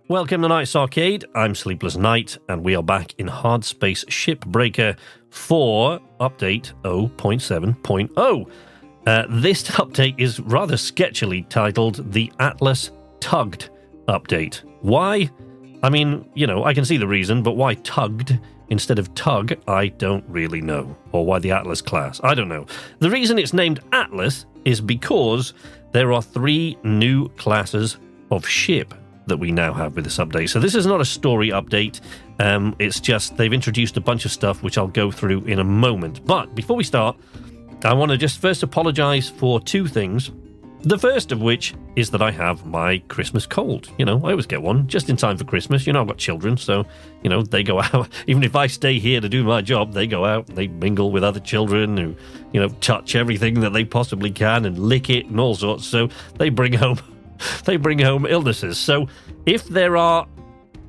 Welcome to Night's Arcade, I'm Sleepless Night, and we are back in Hardspace Shipbreaker for Update 0.7.0. This update is rather sketchily titled the Atlas Tugged Update. Why? I mean, you know, I can see the reason, but why tugged instead of tug, I don't really know. Or why the Atlas class, I don't know. The reason it's named Atlas is because there are 3 new classes of ship that we now have with this update. So this is not a story update, it's just they've introduced a bunch of stuff which I'll go through in a moment. But before we start, I want to just first apologise for 2 things. The first of which is that I have my Christmas cold. You know, I always get one just in time for Christmas. You know, I've got children, so, you know, they go out. Even if I stay here to do my job, they go out, they mingle with other children who, you know, touch everything that they possibly can and lick it and all sorts. So they bring home illnesses. So if there are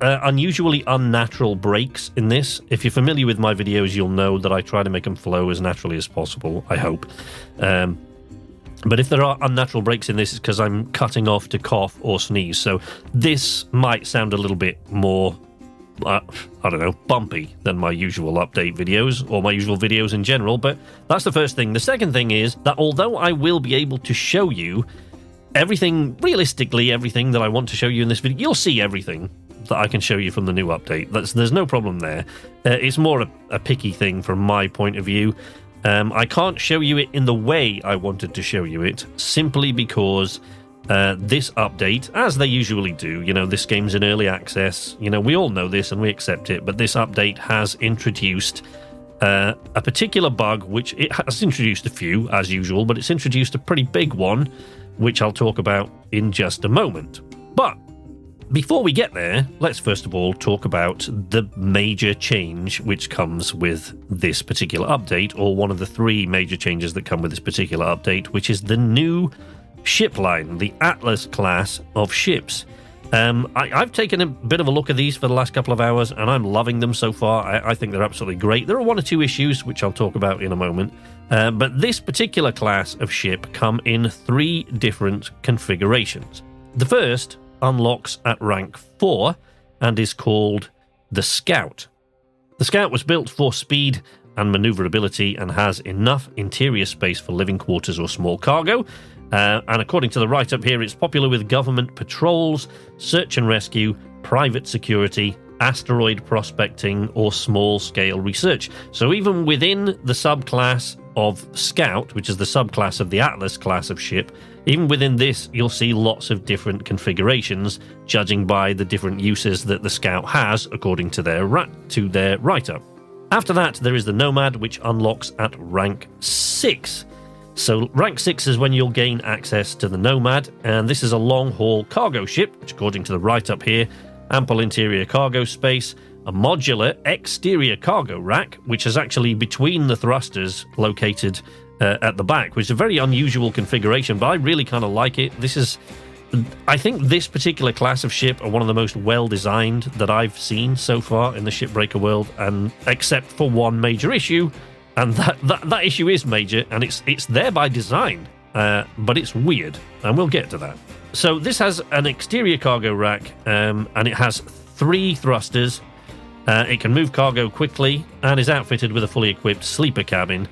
unusually unnatural breaks in this, if you're familiar with my videos, you'll know that I try to make them flow as naturally as possible, I hope. But if there are unnatural breaks in this, it's because I'm cutting off to cough or sneeze. So this might sound a little bit more, I don't know, bumpy than my usual update videos or my usual videos in general. But that's the first thing. The second thing is that although I will be able to show you everything, realistically everything that I want to show you in this video, you'll see everything that I can show you from the new update. There's no problem there. It's more a picky thing from my point of view. I can't show you it in the way I wanted to show you it, simply because this update, as they usually do, you know, this game's in early access, you know, we all know this and we accept it, but this update has introduced a particular bug, which it has introduced a few, as usual, but it's introduced a pretty big one, which I'll talk about in just a moment. But before we get there, let's first of all talk about the major change which comes with this particular update, or one of the 3 major changes that come with this particular update, which is the new ship line, the Atlas class of ships. I've taken a bit of a look at these for the last couple of hours, and I'm loving them so far. I think they're absolutely great. There are 1 or 2 issues, which I'll talk about in a moment. But this particular class of ship come in 3 different configurations. The first unlocks at rank 4 and is called the Scout. The Scout was built for speed and maneuverability and has enough interior space for living quarters or small cargo. And according to the write-up here, it's popular with government patrols, search and rescue, private security, asteroid prospecting, or small-scale research. So even within the subclass of Scout, which is the subclass of the Atlas class of ship, even within this, you'll see lots of different configurations, judging by the different uses that the Scout has, according to their write-up. After that, there is the Nomad, which unlocks at rank 6. So rank 6 is when you'll gain access to the Nomad, and this is a long-haul cargo ship, which according to the write-up here, ample interior cargo space, a modular exterior cargo rack, which is actually between the thrusters located at the back, which is a very unusual configuration, but I really kind of like it. I think this particular class of ship are one of the most well-designed that I've seen so far in the Shipbreaker world, and except for 1 major issue, and that issue is major, and it's there by design, but it's weird, and we'll get to that. So this has an exterior cargo rack, and it has 3 thrusters. It can move cargo quickly and is outfitted with a fully equipped sleeper cabin,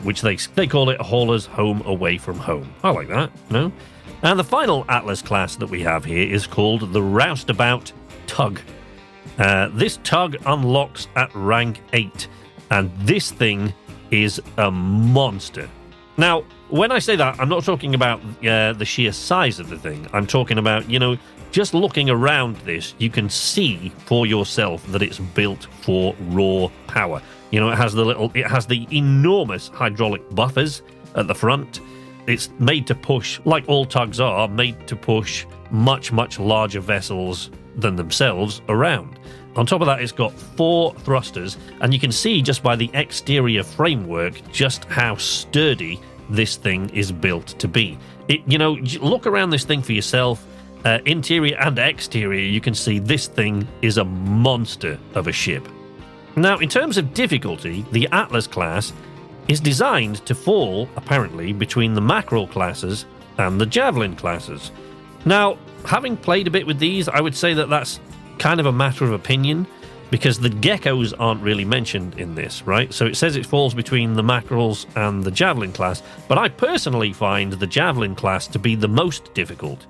which they call it a hauler's home away from home. I like that, no? And the final Atlas class that we have here is called the Roustabout Tug. This tug unlocks at rank 8, and this thing is a monster. Now, when I say that, I'm not talking about the sheer size of the thing. I'm talking about, you know, just looking around this, you can see for yourself that it's built for raw power. You know, it has the enormous hydraulic buffers at the front. It's made to push, like all tugs are, made to push much, much larger vessels than themselves around. On top of that, it's got 4 thrusters, and you can see just by the exterior framework just how sturdy this thing is built to be. You know, look around this thing for yourself. Interior and exterior, you can see this thing is a monster of a ship. Now, in terms of difficulty, the Atlas class is designed to fall, apparently, between the mackerel classes and the javelin classes. Now, having played a bit with these, I would say that that's kind of a matter of opinion, because the geckos aren't really mentioned in this, right? So it says it falls between the mackerels and the javelin class, but I personally find the javelin class to be the most difficult.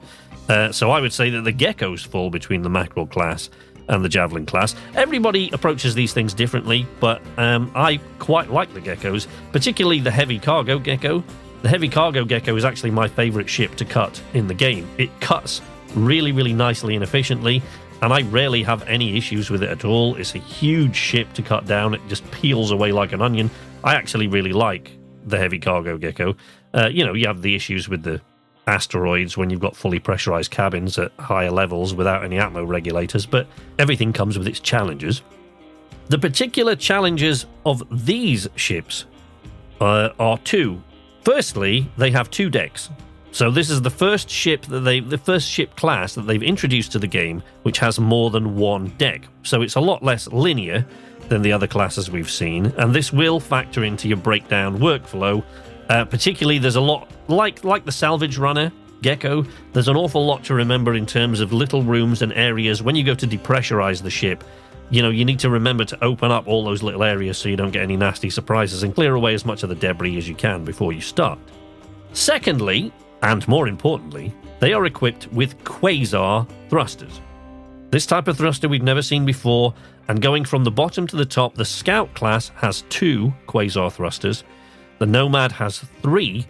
So I would say that the geckos fall between the mackerel class and the javelin class. Everybody approaches these things differently, but I quite like the geckos, particularly the heavy cargo gecko. The heavy cargo gecko is actually my favorite ship to cut in the game. It cuts really, really nicely and efficiently, and I rarely have any issues with it at all. It's a huge ship to cut down. It just peels away like an onion. I actually really like the heavy cargo gecko. You have the issues with the asteroids when you've got fully pressurized cabins at higher levels without any atmo regulators, but everything comes with its challenges. The particular challenges of these ships are two. Firstly, they have two decks. So this is the first ship class that they've introduced to the game which has more than one deck. So it's a lot less linear than the other classes we've seen, and this will factor into your breakdown workflow. Particularly, there's a lot, like the Salvage runner gecko, there's an awful lot to remember in terms of little rooms and areas. When you go to depressurize the ship, you need to remember to open up all those little areas so you don't get any nasty surprises and clear away as much of the debris as you can before you start. Secondly, and more importantly, they are equipped with Quasar thrusters. This type of thruster we've never seen before, and going from the bottom to the top, the Scout class has 2 Quasar thrusters, the Nomad has 3,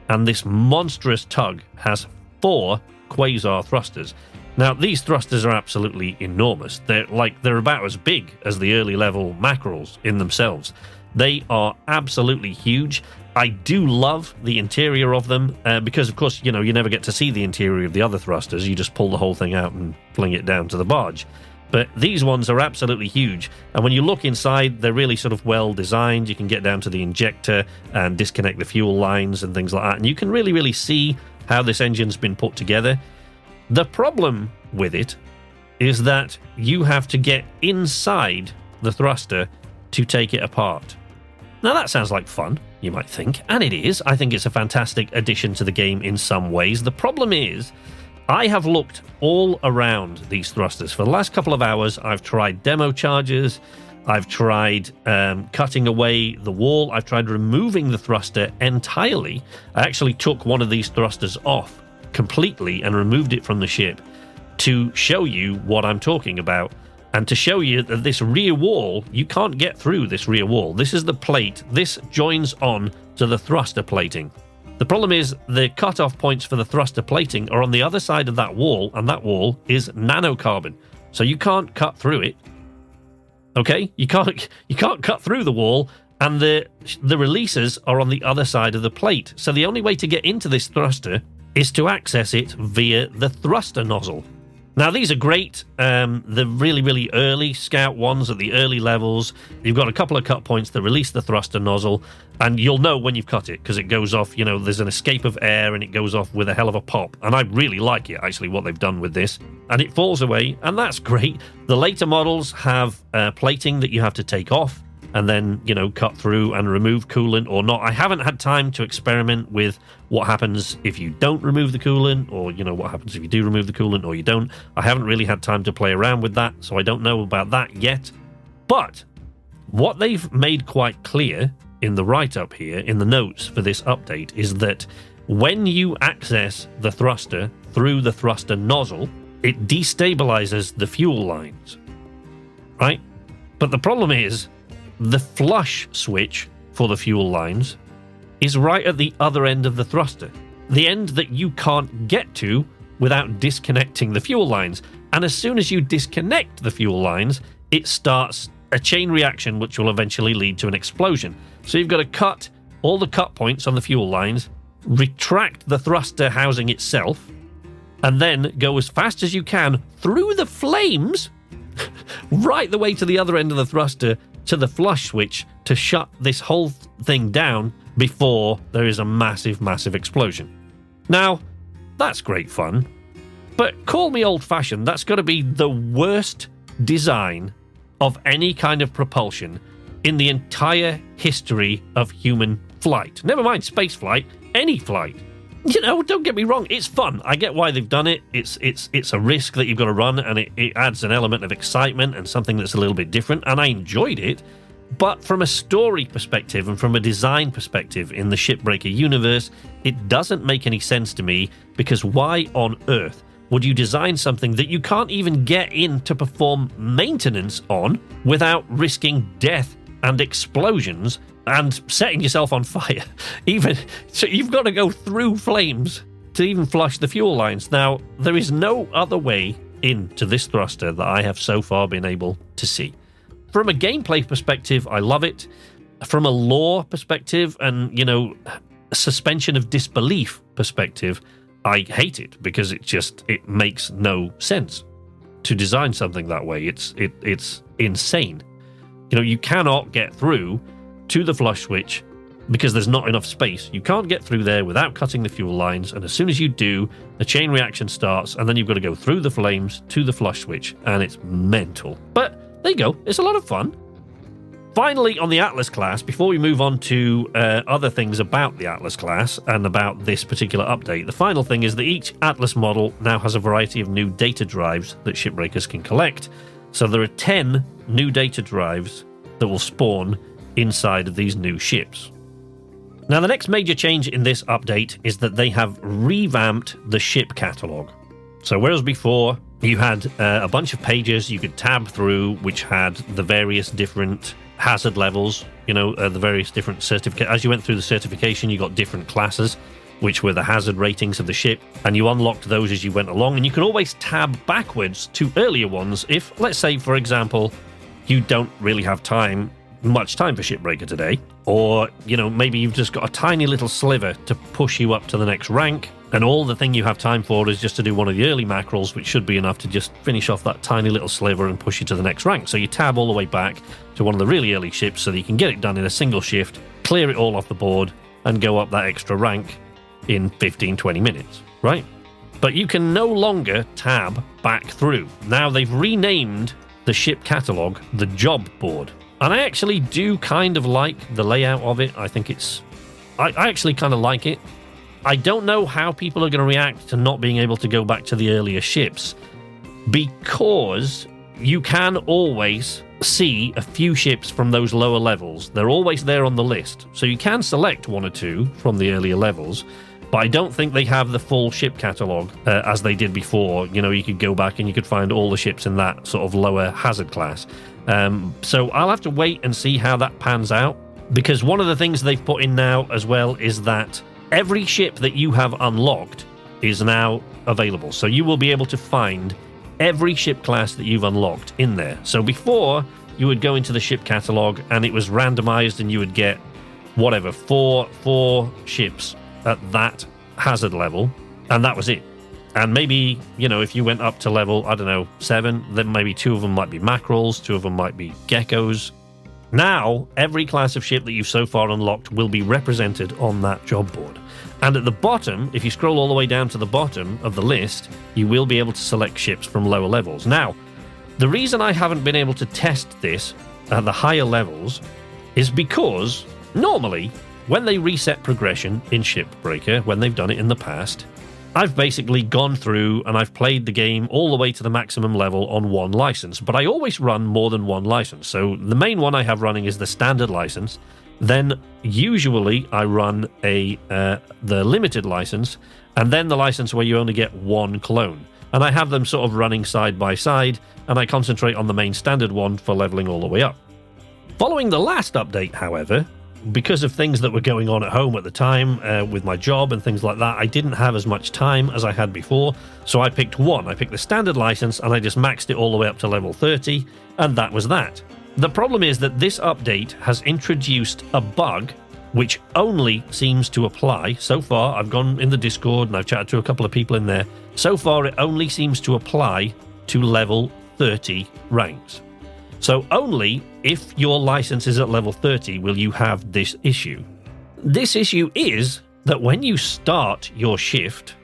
and this monstrous Tug has 4 Quasar thrusters. Now, these thrusters are absolutely enormous. They're about as big as the early level mackerels in themselves. They are absolutely huge. I do love the interior of them because, of course, you never get to see the interior of the other thrusters. You just pull the whole thing out and fling it down to the barge. But these ones are absolutely huge. And when you look inside, they're really sort of well designed. You can get down to the injector and disconnect the fuel lines and things like that. And you can really, really see how this engine's been put together. The problem with it is that you have to get inside the thruster to take it apart. Now, that sounds like fun, you might think, and it is. I think it's a fantastic addition to the game in some ways. The problem is, I have looked all around these thrusters. For the last couple of hours, I've tried demo charges, I've tried cutting away the wall, I've tried removing the thruster entirely. I actually took one of these thrusters off completely and removed it from the ship to show you what I'm talking about. And to show you that this rear wall, you can't get through this rear wall. This is the plate. This joins on to the thruster plating. The problem is the cutoff points for the thruster plating are on the other side of that wall, and that wall is nanocarbon. So you can't cut through it. Okay? You can't cut through the wall, and the releases are on the other side of the plate. So the only way to get into this thruster is to access it via the thruster nozzle. Now, these are great, the really, really early Scout ones at the early levels. You've got a couple of cut points that release the thruster nozzle, and you'll know when you've cut it, because it goes off, there's an escape of air, and it goes off with a hell of a pop. And I really like it, actually, what they've done with this. And it falls away, and that's great. The later models have plating that you have to take off, and then, cut through and remove coolant or not. I haven't had time to experiment with what happens if you don't remove the coolant, or, what happens if you do remove the coolant or you don't. I haven't really had time to play around with that, so I don't know about that yet. But what they've made quite clear in the write-up here, in the notes for this update, is that when you access the thruster through the thruster nozzle, it destabilizes the fuel lines, right? But the problem is, the flush switch for the fuel lines is right at the other end of the thruster, the end that you can't get to without disconnecting the fuel lines. And as soon as you disconnect the fuel lines, it starts a chain reaction which will eventually lead to an explosion. So you've got to cut all the cut points on the fuel lines, retract the thruster housing itself, and then go as fast as you can through the flames right the way to the other end of the thruster to the flush switch to shut this whole thing down before there is a massive, massive explosion. Now, that's great fun, but call me old-fashioned, that's got to be the worst design of any kind of propulsion in the entire history of human flight. Never mind space flight, any flight. You know, don't get me wrong, it's fun. I get why they've done it. It's a risk that you've got to run, and it adds an element of excitement and something that's a little bit different, and I enjoyed it. But from a story perspective and from a design perspective in the Shipbreaker universe, it doesn't make any sense to me, because why on earth would you design something that you can't even get in to perform maintenance on without risking death and explosions and setting yourself on fire? Even so, you've got to go through flames to even flush the fuel lines. Now, there is no other way into this thruster that I have so far been able to see. From a gameplay perspective, I love it. From a lore perspective and, you know, suspension of disbelief perspective, I hate it, because it makes no sense to design something that way. It's insane. You know, you cannot get through to the flush switch because there's not enough space. You can't get through there without cutting the fuel lines, and as soon as you do, the chain reaction starts, and then you've got to go through the flames to the flush switch, and it's mental. But there you go, it's a lot of fun. Finally, on the Atlas class, before we move on to other things about the Atlas class and about this particular update, the final thing is that each Atlas model now has a variety of new data drives that shipbreakers can collect. So there are 10 new data drives that will spawn inside of these new ships. Now, the next major change in this update is that they have revamped the ship catalog. So whereas before you had a bunch of pages you could tab through which had the various different hazard levels, you know, the various different certificates. As you went through the certification, you got different classes, which were the hazard ratings of the ship, and you unlocked those as you went along, and you could always tab backwards to earlier ones if, let's say, for example, you don't really have much time for Shipbreaker today, or, you know, maybe you've just got a tiny little sliver to push you up to the next rank, and all the thing you have time for is just to do one of the early mackerels, which should be enough to just finish off that tiny little sliver and push you to the next rank. So you tab all the way back to one of the really early ships so that you can get it done in a single shift, clear it all off the board, and go up that extra rank in 15-20 minutes, right? But you can no longer tab back through. Now they've renamed the ship catalog the job board. And I actually do kind of like the layout of it. I think I actually kind of like it. I don't know how people are going to react to not being able to go back to the earlier ships, because you can always see a few ships from those lower levels. They're always there on the list. So you can select one or two from the earlier levels, but I don't think they have the full ship catalog as they did before. You know, you could go back and you could find all the ships in that sort of lower hazard class. So I'll have to wait and see how that pans out, because one of the things they've put in now as well is that every ship that you have unlocked is now available. So you will be able to find every ship class that you've unlocked in there. So before, you would go into the ship catalog and it was randomized, and you would get whatever, four ships at that hazard level, and that was it. And maybe, you know, if you went up to level, I don't know, 7, then maybe 2 of them might be mackerels, 2 of them might be geckos. Now, every class of ship that you've so far unlocked will be represented on that job board. And at the bottom, if you scroll all the way down to the bottom of the list, you will be able to select ships from lower levels. Now, the reason I haven't been able to test this at the higher levels is because normally, when they reset progression in Shipbreaker, when they've done it in the past, I've basically gone through and I've played the game all the way to the maximum level on one license, but I always run more than one license. So the main one I have running is the standard license. Then usually I run the limited license, and then the license where you only get one clone. And I have them sort of running side by side, and I concentrate on the main standard one for leveling all the way up. Following the last update, however, because of things that were going on at home at the time with my job and things like that, I didn't have as much time as I had before, so I picked one. I picked the standard license and I just maxed it all the way up to level 30, and that was that. The problem is that this update has introduced a bug which only seems to apply. So far, I've gone in the Discord and I've chatted to a couple of people in there. So far, it only seems to apply to level 30 ranks. So only if your license is at level 30 will you have this issue. This issue is that when you start your shift,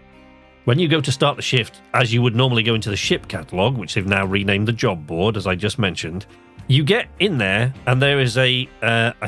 When you go to start the shift, as you would normally go into the ship catalog, which they've now renamed the job board, as I just mentioned, you get in there and there is I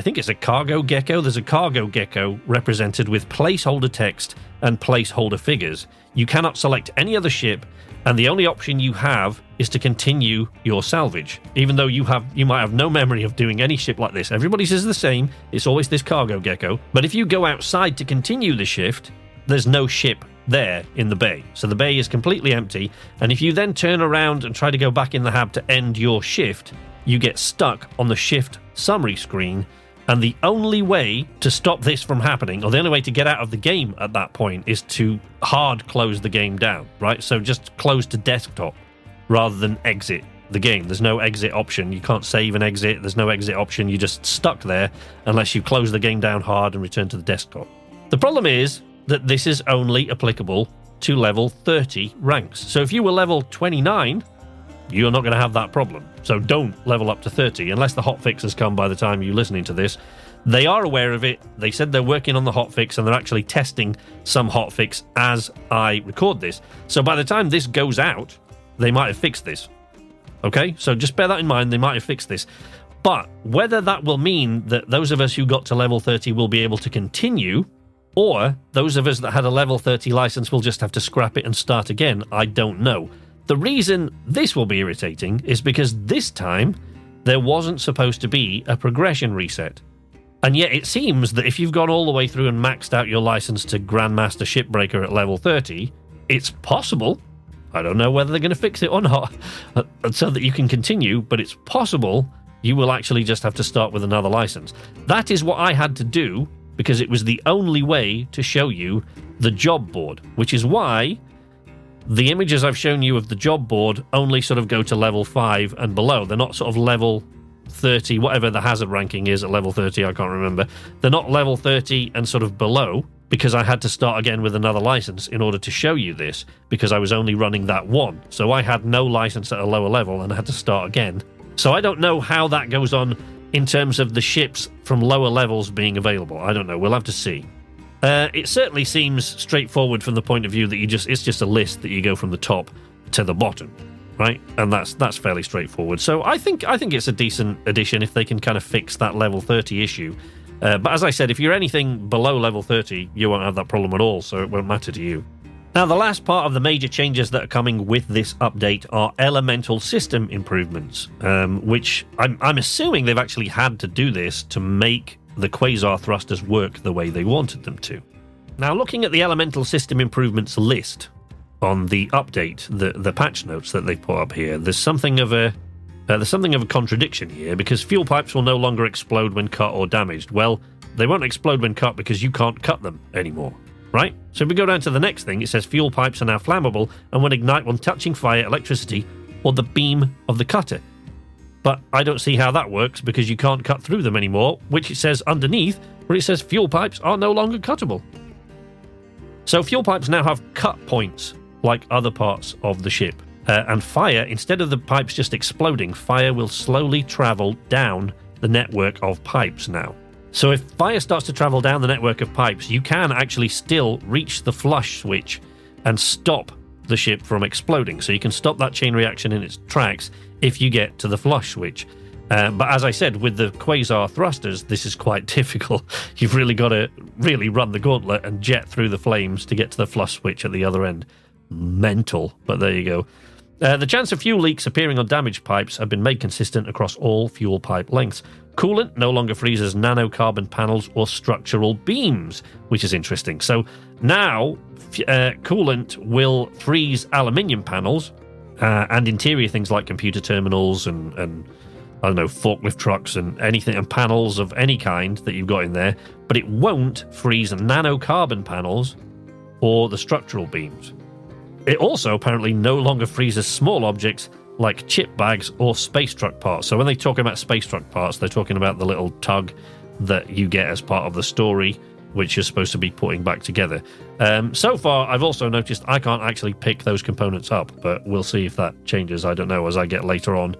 think it's a cargo gecko. There's a cargo gecko represented with placeholder text and placeholder figures. You cannot select any other ship, and the only option you have is to continue your salvage, even though you might have no memory of doing any ship like this. Everybody's is the same. It's always this cargo gecko. But if you go outside to continue the shift, there's no ship there in the bay. So the bay is completely empty, and if you then turn around and try to go back in the hab to end your shift, you get stuck on the shift summary screen. And the only way to stop this from happening, or the only way to get out of the game at that point, is to hard close the game down, right? So just close to desktop rather than exit the game. There's no exit option. You can't save and exit. There's no exit option. You're just stuck there unless you close the game down hard and return to the desktop. The problem is that this is only applicable to level 30 ranks. So if you were level 29, you're not going to have that problem. So don't level up to 30 unless the hotfix has come by the time you're listening to this. They are aware of it. They said they're working on the hotfix, and they're actually testing some hotfix as I record this. So by the time this goes out, they might have fixed this. Okay? So just bear that in mind. They might have fixed this. But whether that will mean that those of us who got to level 30 will be able to continue, or those of us that had a level 30 license will just have to scrap it and start again, I don't know. The reason this will be irritating is because this time there wasn't supposed to be a progression reset. And yet it seems that if you've gone all the way through and maxed out your license to Grandmaster Shipbreaker at level 30, it's possible, I don't know whether they're going to fix it or not, so that you can continue, but it's possible you will actually just have to start with another license. That is what I had to do, because it was the only way to show you the job board, which is why the images I've shown you of the job board only sort of go to level 5 and below. They're not sort of level 30, whatever the hazard ranking is at level 30, I can't remember. They're not level 30 and sort of below, because I had to start again with another license in order to show you this, because I was only running that one. So I had no license at a lower level and I had to start again. So I don't know how that goes on in terms of the ships from lower levels being available. I don't know. We'll have to see. It certainly seems straightforward from the point of view that it's just a list that you go from the top to the bottom, right? And that's fairly straightforward. So I think it's a decent addition if they can kind of fix that level 30 issue. But as I said, if you're anything below level 30, you won't have that problem at all, so it won't matter to you. Now, the last part of the major changes that are coming with this update are elemental system improvements, which I'm assuming they've actually had to do this to make the Quasar thrusters work the way they wanted them to. Now, looking at the elemental system improvements list on the update, the patch notes that they've put up here, there's something of a contradiction here, because fuel pipes will no longer explode when cut or damaged. Well, they won't explode when cut because you can't cut them anymore. Right? So if we go down to the next thing, it says fuel pipes are now flammable and will ignite when touching fire, electricity, or the beam of the cutter. But I don't see how that works, because you can't cut through them anymore, which it says underneath, where it says fuel pipes are no longer cuttable. So fuel pipes now have cut points, like other parts of the ship. And fire, instead of the pipes just exploding, fire will slowly travel down the network of pipes now. So if fire starts to travel down the network of pipes, you can actually still reach the flush switch and stop the ship from exploding. So you can stop that chain reaction in its tracks if you get to the flush switch. But as I said, with the Quasar thrusters, this is quite difficult. You've really got to run the gauntlet and jet through the flames to get to the flush switch at the other end. Mental, but there you go. The chance of fuel leaks appearing on damaged pipes have been made consistent across all fuel pipe lengths. Coolant no longer freezes nanocarbon panels or structural beams, which is interesting. So now coolant will freeze aluminium panels and interior things like computer terminals and I don't know, forklift trucks and anything, and panels of any kind that you've got in there, but it won't freeze nanocarbon panels or the structural beams. It also apparently no longer freezes small objects like chip bags or space truck parts. So when they talk about space truck parts, they're talking about the little tug that you get as part of the story, which you're supposed to be putting back together. So far, I've also noticed I can't actually pick those components up, but we'll see if that changes. I don't know, as I get later on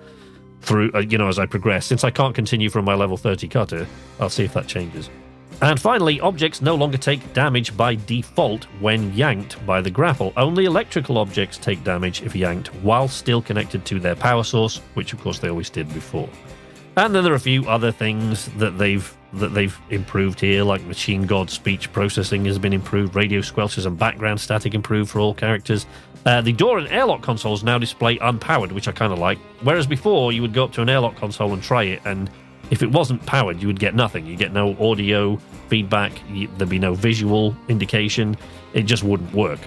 through, as I progress. Since I can't continue from my level 30 cutter, I'll see if that changes. And finally, objects no longer take damage by default when yanked by the grapple. Only electrical objects take damage if yanked while still connected to their power source, which of course they always did before. And then there are a few other things that they've improved here, like Machine God speech processing has been improved, radio squelches and background static improved for all characters. The door and airlock consoles now display unpowered, which I kind of like. Whereas before, you would go up to an airlock console and try it, and if it wasn't powered, you would get nothing. You get no audio feedback, there'd be no visual indication, it just wouldn't work.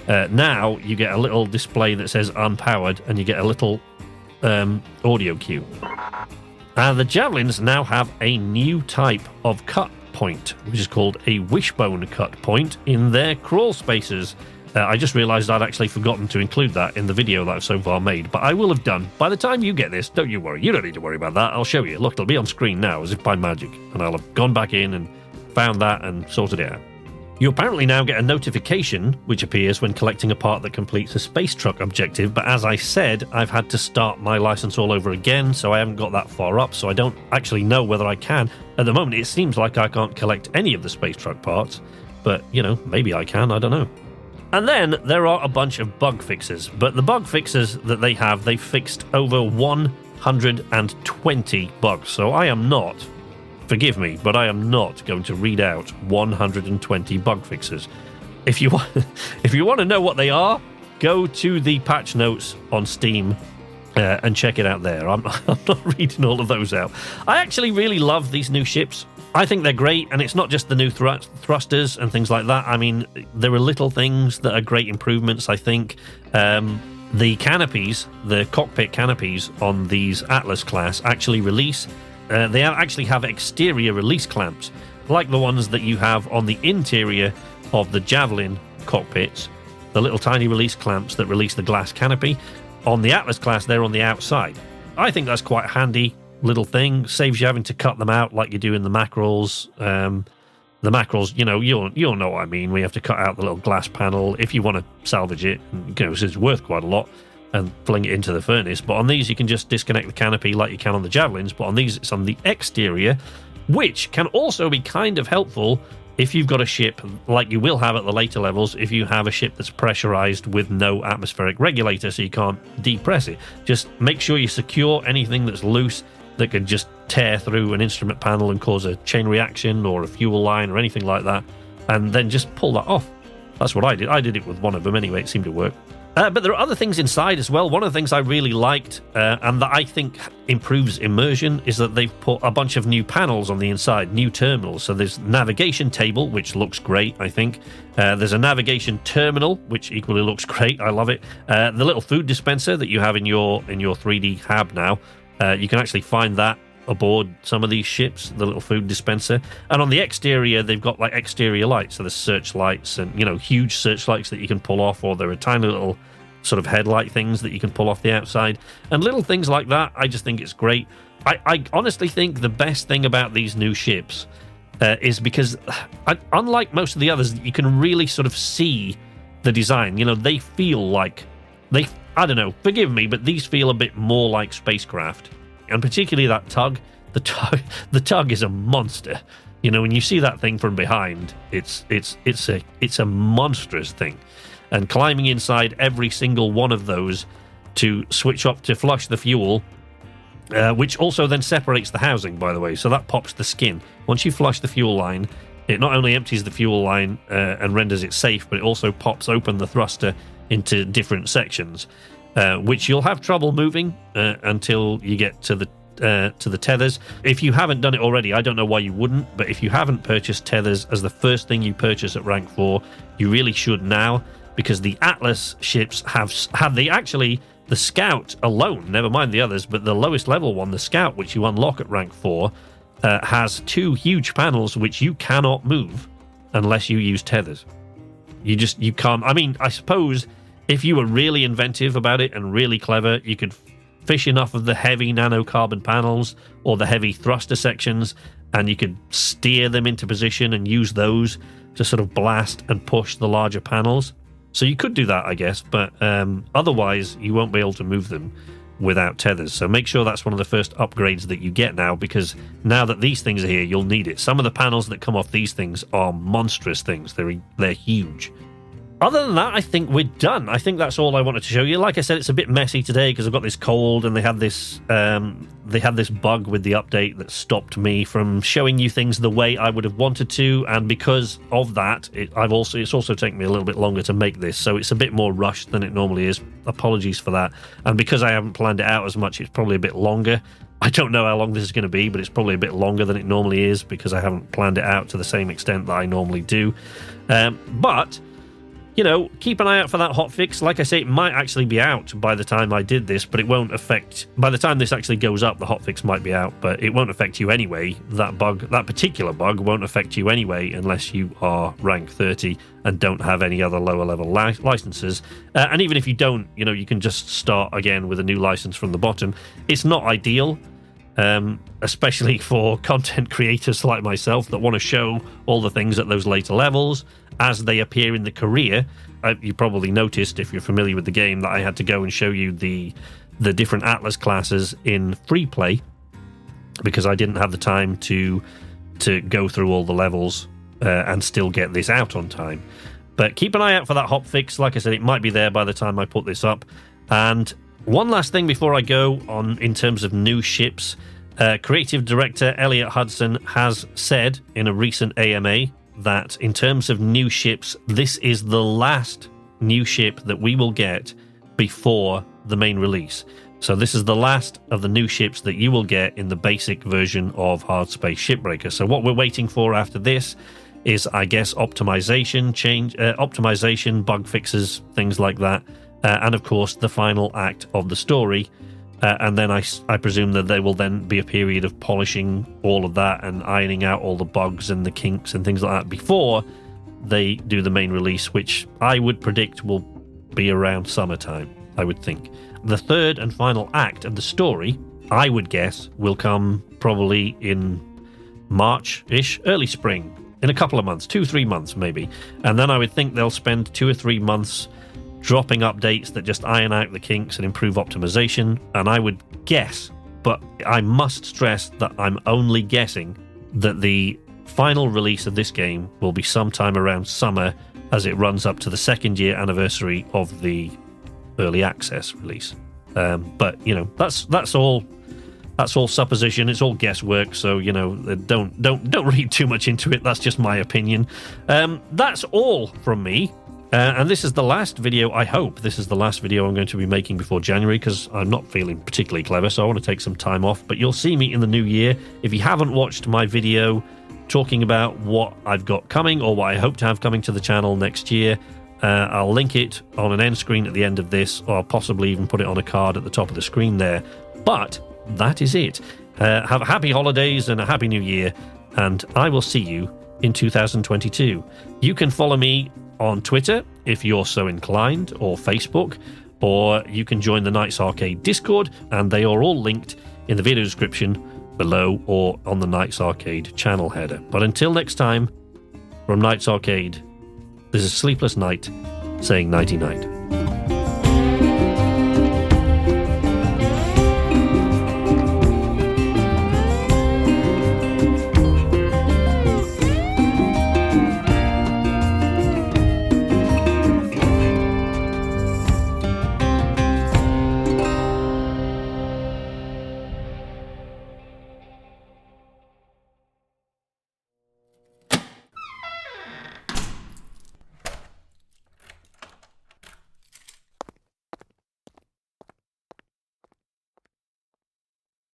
Now, you get a little display that says unpowered, and you get a little audio cue. The javelins now have a new type of cut point, which is called a wishbone cut point in their crawl spaces. I just realised I'd actually forgotten to include that in the video that I've so far made, but I will have done. By the time you get this, don't you worry. You don't need to worry about that. I'll show you. Look, it'll be on screen now, as if by magic, and I'll have gone back in and found that and sorted it out. You apparently now get a notification which appears when collecting a part that completes a space truck objective, but as I said, I've had to start my license all over again, so I haven't got that far up, so I don't actually know whether I can. At the moment, it seems like I can't collect any of the space truck parts, but, maybe I can, I don't know. And then there are a bunch of bug fixes, but the bug fixes that they've fixed over 120 bugs, so I am not, forgive me, but I am not going to read out 120 bug fixes. If you want to know what they are, go to the patch notes on Steam and check it out there. I'm not reading all of those out. I actually really love these new ships. I think they're great, and it's not just the new thrusters and things like that. I mean, there are little things that are great improvements, I think. The canopies, the cockpit canopies on these Atlas class actually release. They actually have exterior release clamps, like the ones that you have on the interior of the Javelin cockpits, the little tiny release clamps that release the glass canopy. On the Atlas class, they're on the outside. I think that's quite a handy little thing. Saves you having to cut them out like you do in the mackerels. The mackerels, you'll know what I mean. We have to cut out the little glass panel if you want to salvage it. So it's worth quite a lot and fling it into the furnace. But on these, you can just disconnect the canopy like you can on the Javelins. But on these, it's on the exterior, which can also be kind of helpful if you've got a ship like you will have at the later levels, if you have a ship that's pressurized with no atmospheric regulator, so you can't depress it. Just make sure you secure anything that's loose that could just tear through an instrument panel and cause a chain reaction or a fuel line or anything like that, and then just pull that off. That's what I did. I did it with one of them anyway. It seemed to work. But there are other things inside as well. One of the things I really liked and that I think improves immersion is that they've put a bunch of new panels on the inside, new terminals. So there's navigation table, which looks great, I think. There's a navigation terminal, which equally looks great. I love it. The little food dispenser that you have in your 3D hab now, you can actually find that aboard some of these ships, the little food dispenser. And on the exterior, they've got like exterior lights, so there's searchlights and huge searchlights that you can pull off, or there are tiny little sort of headlight things that you can pull off the outside, and little things like that. I just think it's great. I honestly think the best thing about these new ships is because unlike most of the others, you can really sort of see the design. They feel like I don't know, forgive me, but these feel a bit more like spacecraft. And particularly that tug. The tug is a monster. When you see that thing from behind, it's a monstrous thing. And climbing inside every single one of those to switch up to flush the fuel, which also then separates the housing, by the way, so that pops the skin. Once you flush the fuel line, it not only empties the fuel line and renders it safe, but it also pops open the thruster into different sections, which you'll have trouble moving until you get to the tethers. If you haven't done it already, I don't know why you wouldn't, but if you haven't purchased tethers as the first thing you purchase at rank 4, you really should now, because the Atlas ships have the Scout alone, never mind the others, but the lowest level one, the Scout, which you unlock at rank 4, has 2 huge panels which you cannot move unless you use tethers. You can't. I mean, I suppose if you were really inventive about it and really clever, you could fish enough of the heavy nanocarbon panels or the heavy thruster sections, and you could steer them into position and use those to sort of blast and push the larger panels. So you could do that, I guess, but otherwise you won't be able to move them. without tethers. So make sure that's one of the first upgrades that you get now, because now that these things are here, you'll need it. Some of the panels that come off these things are monstrous things. They're huge. Other than that, I think we're done. I think that's all I wanted to show you. Like I said, it's a bit messy today because I've got this cold, and they had this bug with the update that stopped me from showing you things the way I would have wanted to, and because of that, it's also taken me a little bit longer to make this, so it's a bit more rushed than it normally is. Apologies for that. And because I haven't planned it out as much, it's probably a bit longer. I don't know how long this is going to be, but it's probably a bit longer than it normally is because I haven't planned it out to the same extent that I normally do. But you know, keep an eye out for that hotfix. Like I say, it might actually be out by the time I did this, but it won't affect... By the time this actually goes up, the hotfix might be out, but it won't affect you anyway. That particular bug won't affect you anyway unless you are rank 30 and don't have any other lower level licenses. And even if you don't, you know, you can just start again with a new license from the bottom. It's not ideal, especially for content creators like myself that want to show all the things at those later levels as they appear in the career. You probably noticed, if you're familiar with the game, that I had to go and show you the different Atlas classes in free play because I didn't have the time to go through all the levels and still get this out on time. But keep an eye out for that hotfix. Like I said, it might be there by the time I put this up. And one last thing before I go on in terms of new ships. Creative director Elliot Hudson has said in a recent AMA that in terms of new ships, this is the last new ship that we will get before the main release. So this is the last of the new ships that you will get in the basic version of Hardspace Shipbreaker. So what we're waiting for after this is, I guess, optimization, bug fixes, things like that. And of course, the final act of the story. And then I presume that there will then be a period of polishing all of that and ironing out all the bugs and the kinks and things like that before they do the main release, which I would predict will be around summertime, I would think. The third and final act of the story, I would guess, will come probably in March-ish, early spring, in a couple of months, 2-3 months maybe. And then I would think they'll spend 2 or 3 months dropping updates that just iron out the kinks and improve optimization. And I would guess, but I must stress that I'm only guessing, that the final release of this game will be sometime around summer as it runs up to the 2nd year anniversary of the early access release. But you know, that's all supposition. It's all guesswork. So you know, don't read too much into it. That's just my opinion. That's all from me. And this is the last video, I hope this is the last video I'm going to be making before January, because I'm not feeling particularly clever, so I want to take some time off. But you'll see me in the new year. If you haven't watched my video talking about what I've got coming, or what I hope to have coming to the channel next year, I'll link it on an end screen at the end of this, or I'll possibly even put it on a card at the top of the screen there. But that is it. Have happy holidays and a happy new year, and I will see you in 2022. You can follow me on Twitter if you're so inclined, or Facebook, or you can join the Knights Arcade Discord, and they are all linked in the video description below or on the Knights Arcade channel header. But until next time, from Knights Arcade, this is Sleepless Night saying nighty-night.